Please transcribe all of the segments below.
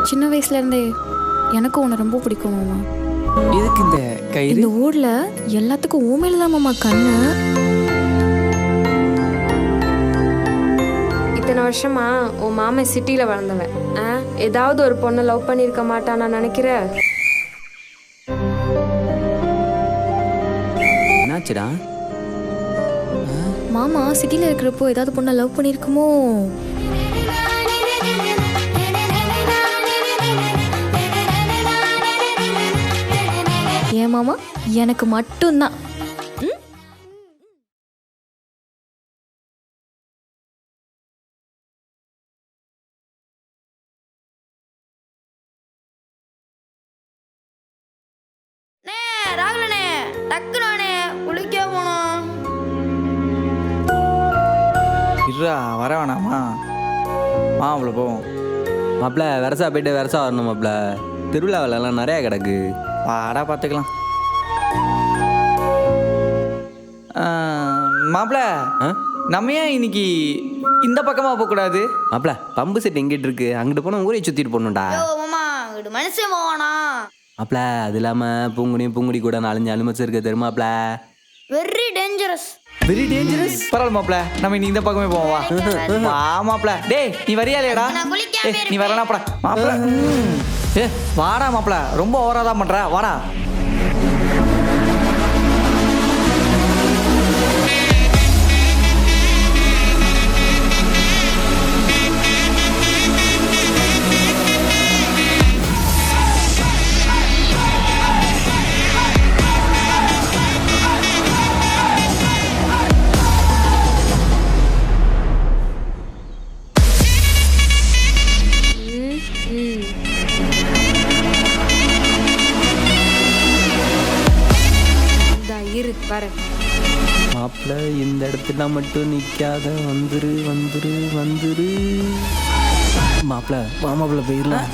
சின்ன வயசுல இருந்தே எனக்கு உன்னை ரொம்ப பிடிக்கும் மாமா. எதுக்கு இந்த கயிறு? இந்த ஊர்ல எல்லாத்துக்கும் ஊமையில தான் மாமா கண்ணு. இத்தனை வருஷமா உன் மாமன் சிட்டியில் வளர்ந்தவன். ஏதாவது ஒரு பொண்ணை லவ் பண்ணியிருக்க மாட்டான் நான் நினைக்கிறேன். என்னாச்சுடா? மாமா சிட்டில இருக்கிறப்போ ஏதாவது பொண்ணை லவ் பண்ணிருக்குமோ? ஏன் மாமா எனக்கு மட்டும்தான். ராகுலனே டக்குனே குளிக்க போனோம். இருடா, வர வேணாமா? அவ்வளோ போவோம். மாப்பிள்ள வெரசா போயிட்டு வெரசா வரணும் மாப்பிள்ள. திருவிழா வேலைலாம் நிறையா கிடக்கு. வாடா பார்த்துக்கலாம். மாப்பிள்ள, நம்ம ஏன் இன்னைக்கு இந்த பக்கமாக போகக்கூடாது? மாப்பிள்ள பம்பு செட் எங்கிட்டு இருக்கு? அங்கிட்டு போனால் ஊரை சுற்றிட்டு போகணும்டா. யோ மாமா இங்கிட்டு மனுஷன் போவானா? மாப்பிள்ள அது இல்லாமல் பூங்குடி கூட 4-5 அலுமச்சு இருக்க தெரியுமாப்ல? Very dangerous. Very dangerous. பரவாயில்ல மாப்பிள்ள, நம்ம இனி இந்த பக்கமே போவோம். வா மாப்பிள்ள. டேய் நீ வரியா இல்லையாடா? நான் குளிக்காம நீ வரலாப்படா மாப்பிள்ள. வாடா மாப்பிள்ள, ரொம்ப ஓவராதான் பண்ற. வாடா. வரேன் மாப்பிள்ள இந்த இடத்துல மட்டும் நிற்காத, வந்துரு வந்துரு வந்துரு. மாப்பிள்ள மாமாப்பிள்ள போயிடலாம்.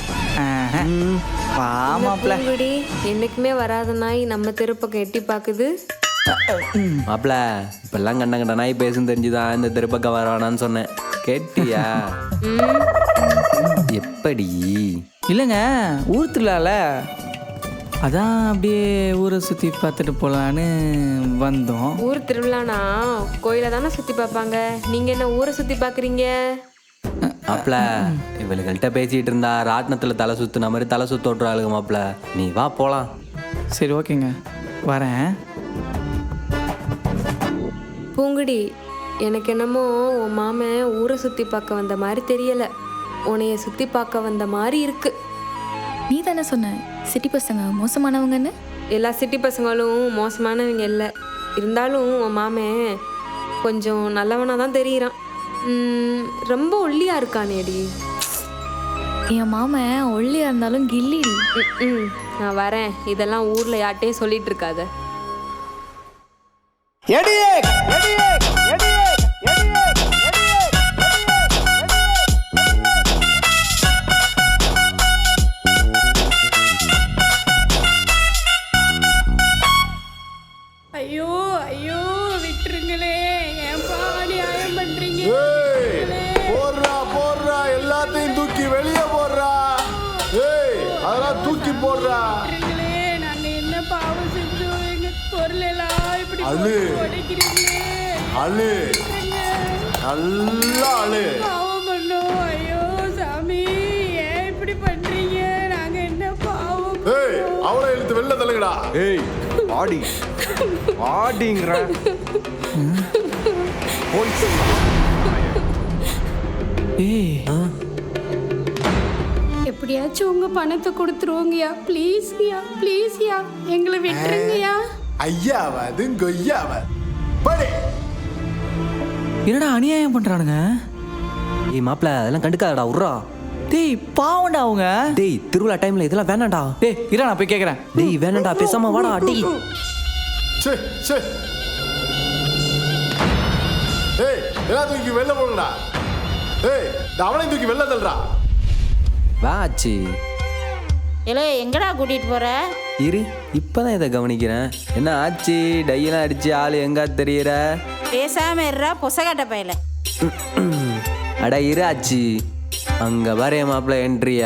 வா மாப்பிள்ள. பூங்குடி என்னைக்குமே வராத நாய் நம்ம தெருப்பக்கம் எட்டி பாக்குது. மாப்பிள்ள இப்பெல்லாம் கண்ட நாய் பேசுன்னு தெரிஞ்சுதான் இந்த திருப்பக்கம் வர வேணான்னு சொன்னேன். கேட்டியா? எப்படி? இல்லைங்க, ஊர் திருவிழால அதான் அப்படியே ஊரை சுற்றி பார்த்துட்டு போகலான்னு வந்தோம். ஊர் திருவிழானா கோயிலை தானே சுத்தி பார்ப்பாங்க. நீங்க என்ன ஊரை சுத்தி பாக்குறீங்க? மாப்பிள்ள இவளுகள்கிட்ட பேசிட்டு இருந்தா ராட்டினத்துல தலை சுத்துன மாதிரி தலை சுத்த விட்டுறாளுங்க. மாப்பிள்ள நீ வா போலாம். சரி ஓகேங்க, வரேன். பூங்குடி, எனக்கு என்னமோ உன் மாமன் ஊரை சுத்தி பார்க்க வந்த மாதிரி தெரியல, உன்னைய சுத்தி பார்க்க வந்த மாதிரி இருக்கு. நீ தானே சொன்ன சிட்டி பசங்க மோசமானவங்கன்னு? எல்லா சிட்டி பசங்களும் மோசமானவங்க இல்லை. இருந்தாலும் உன் மாமன் கொஞ்சம் நல்லவனாக தான் தெரியுறான். ரொம்ப ஒல்லியா இருக்கானேடி. என் மாமன் ஒல்லியா இருந்தாலும் கில்லிடி. நான் வரேன். இதெல்லாம் ஊரில் யார்ட்டையும் சொல்லிட்டு இருக்காத. ஐயோ ஐயோ விட்டுருங்களே, ஏன்பா நியாயம் பண்றீங்க? போடுறா எல்லாத்தையும் தூக்கி வெளியே போடுறா. அதெல்லாம் தூக்கி போடுறா. விட்டுருங்களே, நாங்க என்ன பாவம் செஞ்சோம்? எங்க பொருள் எல்லாம் இப்படி உடைக்கிறீங்களே. அழு நல்லா அழு. பாவம் பண்ணோம். ஐயோ சாமி, ஏன் இப்படி பண்றீங்க? நாங்க என்ன பாவம்? அவளை இழுத்து வெளில தள்ளுங்கடா. ஆடி ஆடிங்கிற எப்படியாச்சும் உங்க பணத்தை கொடுத்துருவோங்கய்யா. ப்ளீஸ்யா ப்ளீஸ்யா, எங்களை விட்டுருங்கய்யா. ஐயாவது கொய்யாவ படி. என்னடா அநியாயம் பண்றானுங்க? ஏய் மாப்பிள்ள அதெல்லாம் கண்டுக்காதடா, உர்றா. டேய் பாவண்டா அவங்க. டேய் திருவிழா டைம்ல இதெல்லாம் வேணாம்டா. டேய் இரா, நான் போய் கேட்குறேன். டேய் வேணாம்டா, பேசாம வாடா. டேய் எல்லாம் தூக்கி வெளில போடுங்கடா. அவனையும் தூக்கி வெளில தள்ளுறா. வா ஆச்சு. இல்லை எங்கடா கூட்டிட்டு போற? இரு இப்பதான் இதை கவனிக்கிறேன். என்ன ஆச்சு? டையெல்லாம் அடிச்சு ஆளு எங்க தெரியற? பேசாம இருறா பொசகட்ட பையல. அட இரு ஆச்சு. அங்கே பாரு என் மாப்பிள்ள என்ட்ரிய.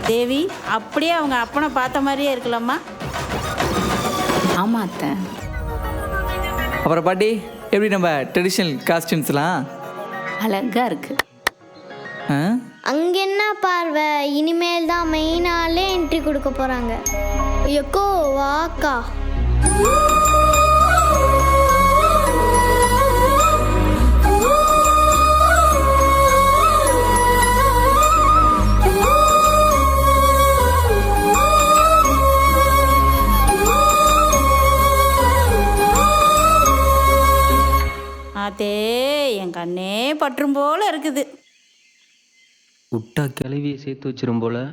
தேவி, அப்படியே அவங்க அப்பனை பார்த்த மாதிரியே இருக்கலாமா? ஆமா அத்தை. அப்புறம் பாட்டி எப்படி நம்ம ட்ரெடிஷ்னல் காஸ்டியூம்ஸ்லாம்? அழகா இருக்கு. ஆ அங்க என்ன பார்வை, இனிமேல் தான் மெயினாலே என்ட்ரி கொடுக்க போறாங்க. ஐயோக்கோ வாக்கா. அதே என் கண்ணே பற்றும் போல இருக்குது. விட்டா கிளவியை சேர்த்து வச்சிரும் போல.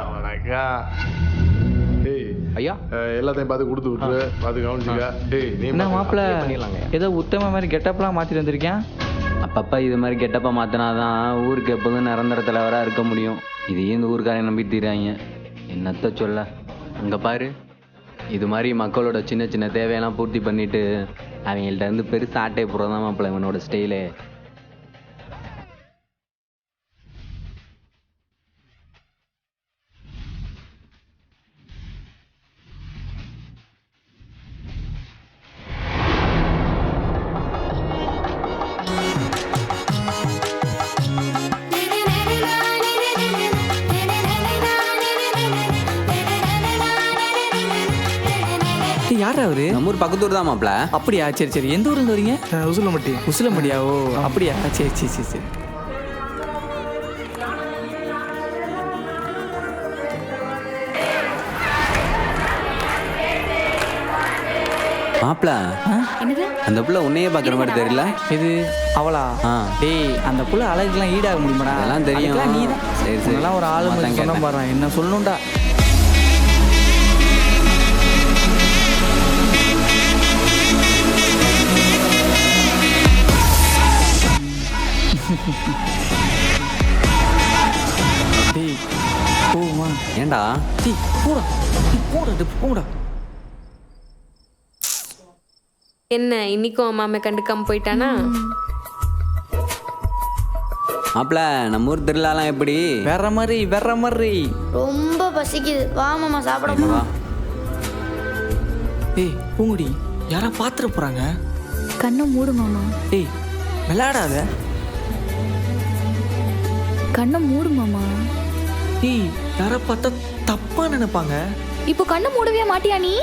வணக்கம். டேய் ஐயா எல்லாத்தையும் பார்த்து கொடுத்து விட்டுரு, பார்த்து கவனிச்சுக்க. டேய் நீ என்ன மாப்பிள்ள ஏதோ உத்தம மாதிரி கெட்டப்லாம் மாற்றிட்டு வந்திருக்கேன். அப்பப்போ இது மாதிரி கெட்டப்பா மாற்றினாதான் ஊருக்கு எப்போதும் நிரந்தர தலைவராக இருக்க முடியும். இதையும் இந்த ஊருக்காரன் நம்பி தீராங்க. என்னத்த சொல்ல. அங்கே பாரு, இது மாதிரி மக்களோட சின்ன சின்ன தேவையெல்லாம் பூர்த்தி பண்ணிட்டு அவங்கள்ட்ட இருந்து பெருசு ஆட்டை போடுறதான் மாப்பிள்ள இவனோட ஸ்டைலு. யார் அவரு? நம்ம ஊர் பக்கத்தூர் தான் மாப்பிள்ள. அப்படியா? சரி சரி. எந்த ஊர்ல இருந்து வரீங்க? உசிலம்பட்டி. உசிலம்பட்டியா? ஓ அப்படியா? சரி சரி சரி சரி. மாப்பிள்ள என்னது? அந்த புள்ள உன்னையே பார்க்குற மாதிரி தெரியல. இது அவளா? ஆ. டேய் அந்த புள்ள அழகுலாம் ஈடாக முடியுமாடா? அதெல்லாம் தெரியும். நீ தான். சரி சரி. இதெல்லாம் ஒரு ஆளு அதான் சொன்ன கேட்டேன். பாரு, என்ன சொல்லணும்டா. டேய் போமா. ஏண்டா டேய் போடா. டேய் போடா. டேய் போடா. என்ன இன்னைக்கும் மாமே கண்டுக்காம போயிட்டானா? மாப்பிள்ள நம்ம ஊர் திருவிழாலாம் எப்படி? வேற மாதிரி. ரொம்ப பசிக்குது, வா மாமா சாப்பிட வா. போலாம். டேய் பூங்குடி, யாரா பாத்துற போறாங்க. கண்ணை மூடு மாமா. டேய் விளையாடாத. கண்ணை மூடு மாமா. டேய் யாரா பார்த்தா தப்பா நினைப்பாங்க. இப்போ கண்ணை மூடவே மாட்டியா நீ?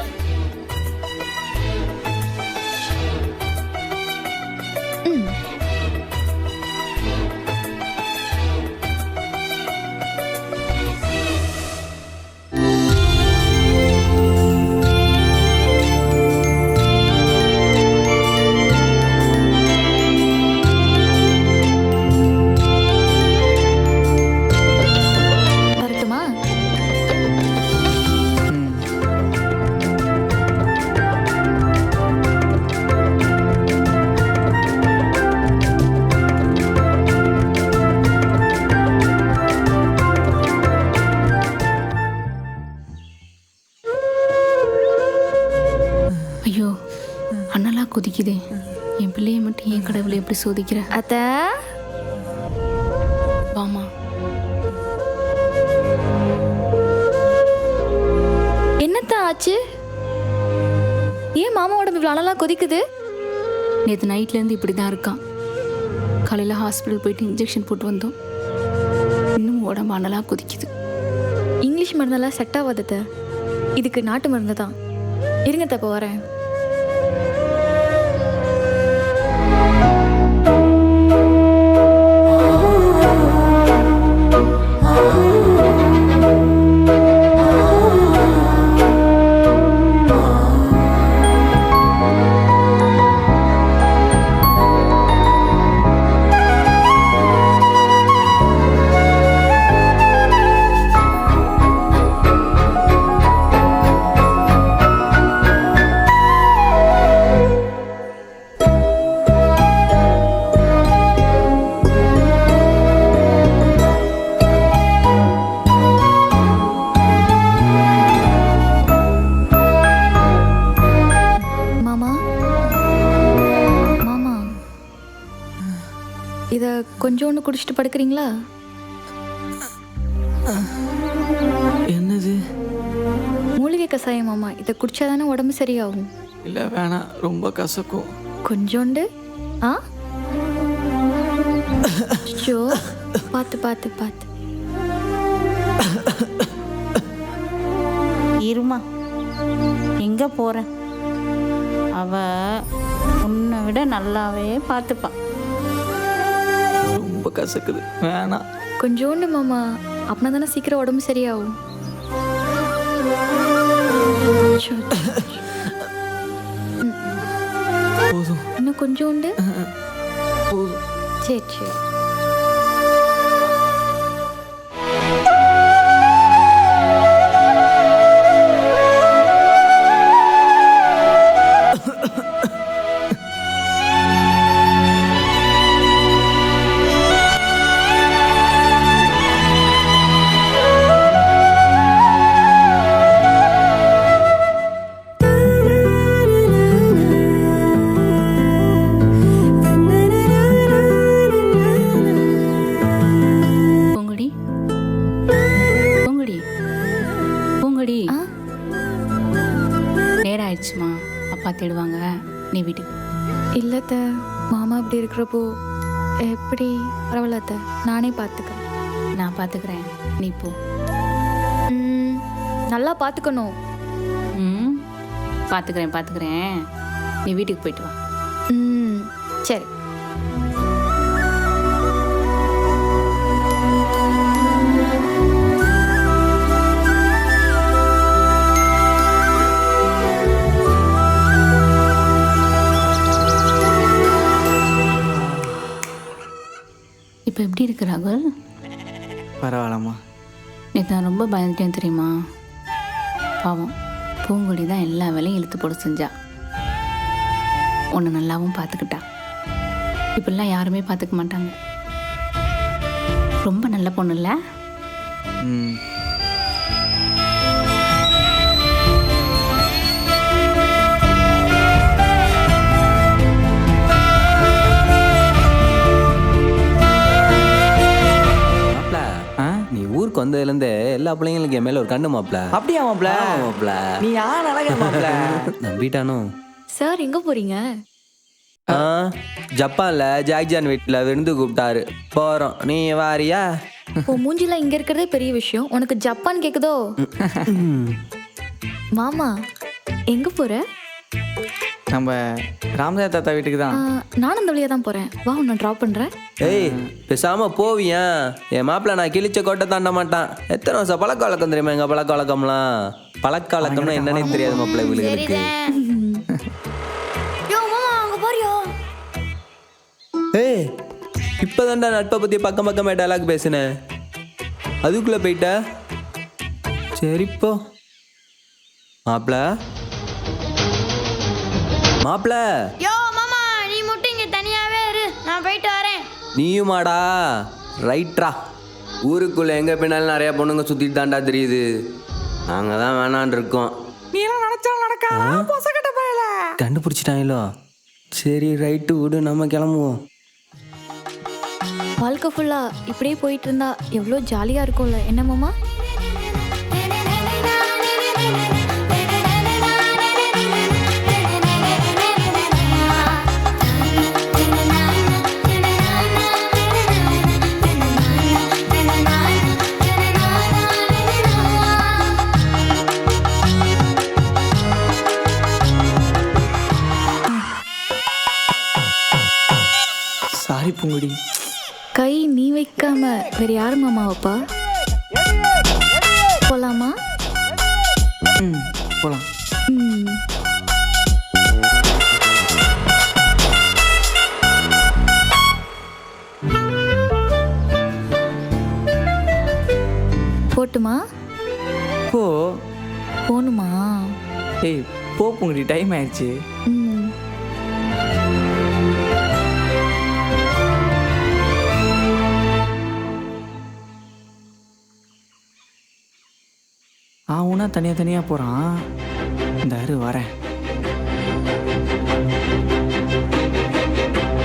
வரட்டுமா? ஐயோ அண்ணலா கொதிக்குதே. என் பிள்ளைய மட்டும் என் கடவுளை எப்படி சோதிக்கிற? அத்தை வாமா. என்னத்த ஆச்சு? ஏன் மாமா உடம்பு இவ்வளோ அனலா கொதிக்குது? நேற்று நைட்லேருந்து இப்படி தான் இருக்கான். காலையில் ஹாஸ்பிட்டல் போயிட்டு இன்ஜெக்ஷன் போட்டு வந்தோம். இன்னும் உடம்பு அனலா கொதிக்குது. இங்கிலீஷ் மருந்தெல்லாம் செட் ஆகாதத்த. இதுக்கு நாட்டு மருந்து தான். இருங்க தப்ப வரேன். கொஞ்சோண்டு குடிச்சிட்டு படுக்கிறீங்களா? என்னது? மூலிகை கசாயம் மாமா, இதை குடிச்சாதானே உடம்பு சரியாகும். இல்லை வேணாம், ரொம்ப கசக்கும். கொஞ்சோண்டு. ஆ ஷோ, பார்த்து பார்த்து பார்த்து. இருமா, எங்கே போகிற? அவ உன்னை விட நல்லாவே பார்த்துப்பான். ரொம்ப கசக்குது, வேணாம். கொஞ்சோண்டு மாமா, அப்படின்னா தானே சீக்கிரம் உடம்பு சரியாகும். ஷோ. போதும் இன்னும் கொஞ்சோண்டு. போதும். சரி சரி. பூங்குடி, பூங்குடி, பூங்குடி. ஆ? நேரம் ஆயிடுச்சுமா, அப்பா தேடுவாங்க, நீ வீட்டுக்கு. இல்லத்த, மாமா இப்படி இருக்கிறப்போ எப்படி? பரவாயில்லத்த, நானே பார்த்துக்கிறேன். நான் பார்த்துக்கிறேன், நீ போ. நல்லா பார்த்துக்கணும். ம், பார்த்துக்கிறேன் பார்த்துக்கிறேன். நீ வீட்டுக்கு போயிட்டு வா. ம், சரி. இப்போ எப்படி இருக்கு ராகுல்? பரவாயில்லம்மா. நேற்று நான் ரொம்ப பயந்துட்டேன் தெரியுமா? பாவம், பூங்குடி தான் எல்லா வேலையும் இழுத்து போட செஞ்சா. உன்னை நல்லாவும் பார்த்துக்கிட்டா. இப்படிலாம் யாருமே பார்த்துக்க மாட்டாங்க. ரொம்ப நல்ல பொண்ணு இல்லை? ம். நீ ஊருக்கு வந்ததுலேருந்து எல்லா பிள்ளைங்களுக்கு என் மேலே ஒரு கண்ணு மாப்பிள. அப்படியா மாப்ள? மாப்பிள நீ யார் அழகா மாப்ள? நம்பிட்டானோ? சார் எங்கே போகிறீங்க? ஜப்பான்ல ஜாக்ஜான் வீட்டில் விருந்து கூப்பிட்டாரு, போகிறோம். நீ வாரியா? ஓ, மூஞ்சிலாம் இங்கே இருக்கிறதே பெரிய விஷயம், உனக்கு ஜப்பான் கேட்குதோ? மாமா எங்கே போகிற? நம்ம ராமதாஸ் தாத்தா வீட்டுக்கு தான். நானும் அந்த வழியாக தான் போகிறேன். வா, உன்னை ட்ராப் பண்ணுறேன். ஏய், பேசாம போவியா? என் மாப்பிள்ள நான் கிழிச்ச கோட்டை தாண்ட மாட்டான். எத்தனை வருஷம் பழக்க வழக்கம் தெரியுமா? எங்க பழக்க வழக்கம்லாம் பழக்க வழக்கம்னா என்னன்னே தெரியாது மாப்பிள்ளை இவளுக்கு. யோ மாமா, அங்க போறியோ? ஏய், இப்பதான்டா நட்பை பத்தி பக்கம் பக்கமே டைலாக் பேசினேன், அதுக்குள்ள போயிட்ட. சரிப்போ மாப்பிள. மாப்பிள, யோ மாமா, நீ மட்டும் இங்க தனியாவே இரு, நான் போயிட்டு வரேன். நீயுமாடா? ரைட்ரா. ஊருக்குள்ள எங்க பின்னாலும் நிறைய பொண்ணுங்க சுத்திட்டு தாண்டா தெரியுது. நாங்க தான் வேணான் இருக்கோம். நீ எல்லாம் நினைச்சாலும் நடக்காதா? பொசக்கட்ட பயல. கண்டுபிடிச்சிட்டாங்களோ? சரி ரைட்டு, விடு, நம்ம கிளம்புவோம். வாழ்க்கை ஃபுல்லாக இப்படியே போயிட்டு இருந்தா எவ்வளோ ஜாலியாக இருக்கும்ல, என்ன மாமா? சாரி பூங்குடி. கை நீ வைக்காம வேற யாரு மாமா வைப்பா? போலாமா? ம், போலாம். ம். போட்டுமா? போ. போணுமா? ஏய், போ பூங்குடி, டைம் ஆயிடுச்சு. ம். அவனா தனியாக தனியாக போகிறான். இந்த அரு வரேன்.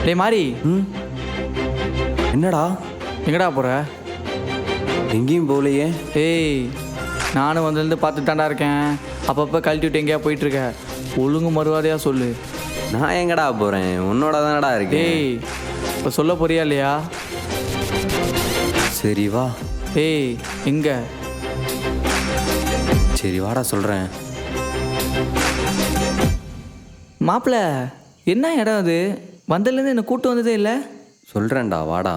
டேய் மாறி, என்னடா எங்கடா போற? எங்கேயும் போகலையே. ஏய், நானும் வந்திருந்து பார்த்து தாண்டா இருக்கேன். அப்பப்போ கழட்டி விட்டு எங்கேயா போயிட்டு இருக்க. ஒழுங்கு மறுவாதையாக சொல்லு. நான் எங்கடா போகிறேன், உன்னோட தானடா இருக்கேன். ஏய், இப்போ சொல்ல போறியா இல்லையா? சரி வா. ஏய், எங்க? சரி வாடா சொல்கிறேன். மாப்பிள்ள, என்ன இடம் அது? வந்ததுலேருந்து என்னை கூட்டு வந்ததே இல்லை. சொல்கிறேன்டா வாடா.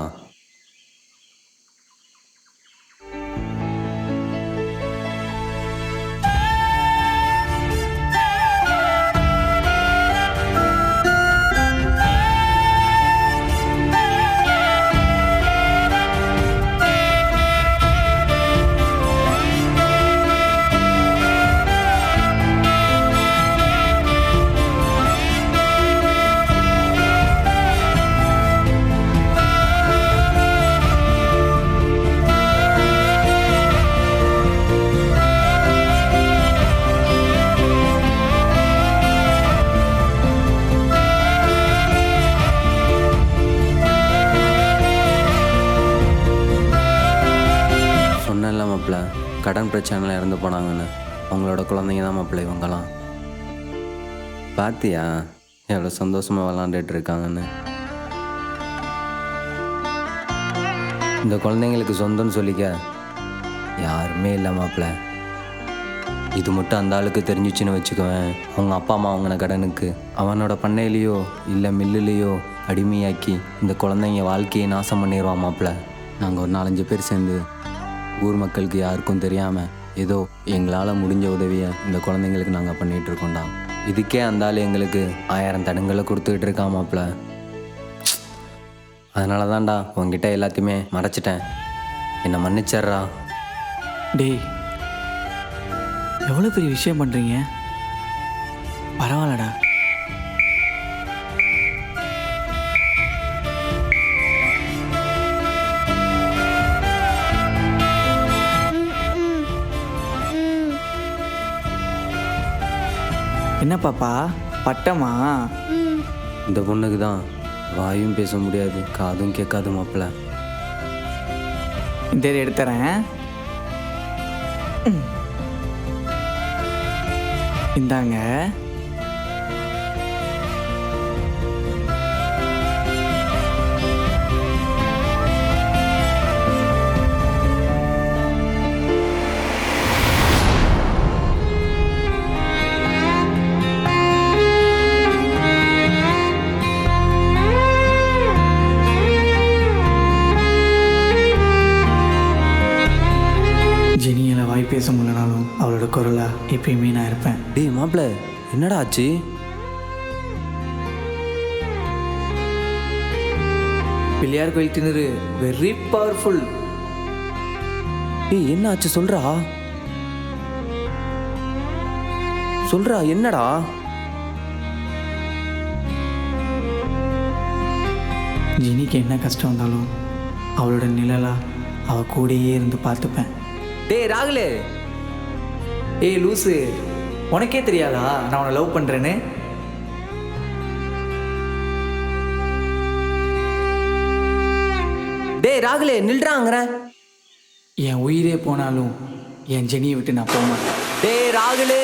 சொன்னேன்ல மாப்பிள்ள, கடன் பிரச்சனையில் இறந்து போனாங்கன்னு. அவங்களோட குழந்தைங்க தான் மாப்பிள்ள இவங்கலாம். பார்த்தியா எவ்வளோ சந்தோஷமாக விளாண்டுட்டு இருக்காங்கன்னு. இந்த குழந்தைங்களுக்கு சொந்தம்னு சொல்லிக்க யாருமே இல்லை மாப்பிள்ள. இது மட்டும் அந்த ஆளுக்கு தெரிஞ்சிச்சுன்னு வச்சுக்குவேன், அவங்க அப்பா அம்மா வாங்கின கடனுக்கு அவனோட பண்ணையிலையோ இல்லை மில்லுலேயோ அடிமையாக்கி இந்த குழந்தைங்க வாழ்க்கையை நாசம் பண்ணிடுவான் மாப்பிள்ள. நாங்கள் ஒரு 4-5 பேர் சேர்ந்து ஊர் மக்களுக்கு யாருக்கும் தெரியாமல் ஏதோ எங்களால் முடிஞ்ச உதவியை இந்த குழந்தைங்களுக்கு நாங்கள் பண்ணிகிட்ருக்கோண்டா. இதுக்கே அந்த ஆள் எங்களுக்கு 1000 தடங்களை கொடுத்துக்கிட்டு இருக்கான் மாப்பிள்ள. அதனால தான்டா உங்ககிட்ட எல்லாத்தையுமே மறைச்சிட்டேன். என்னை மன்னிச்சிட்றா. டேய், எவ்வளோ பெரிய விஷயம் பண்ணுறீங்க. பரவாயில்லடா. என்ன பாப்பா, பட்டமா? இந்த பொண்ணுக்கு தான் வாயும் பேச முடியாது, காதும் கேட்காது மாப்பிள்ள. இந்த இதை எடுத்துறேன். இந்தாங்க. ஜெனியால் வாய் பேச முடியலனாலும் அவளோட குரலா எப்பயுமே நான் இருப்பேன். டேய் மாப்பிள்ள, என்னடா ஆச்சு? பிள்ளையார் கோயில் திணறு வெரி பவர்ஃபுல். டேய் என்ன ஆச்சு சொல்றா சொல்றா, என்னடா? ஜெனிக்கு என்ன கஷ்டம் வந்தாலும் அவளோட நிழலா அவள் கூடயே இருந்து பார்த்துப்பேன். டேய் ராகுலே, ஏய் லூசு, உனக்கே தெரியாதா நான் உன்னை லவ் பண்ணுறேன்னு? டேய் ராகுலே நில்றாங்கிறேன். என் உயிரே போனாலும் என் ஜெனியை விட்டு நான் போக மாட்டேன். டேய் ராகுலே.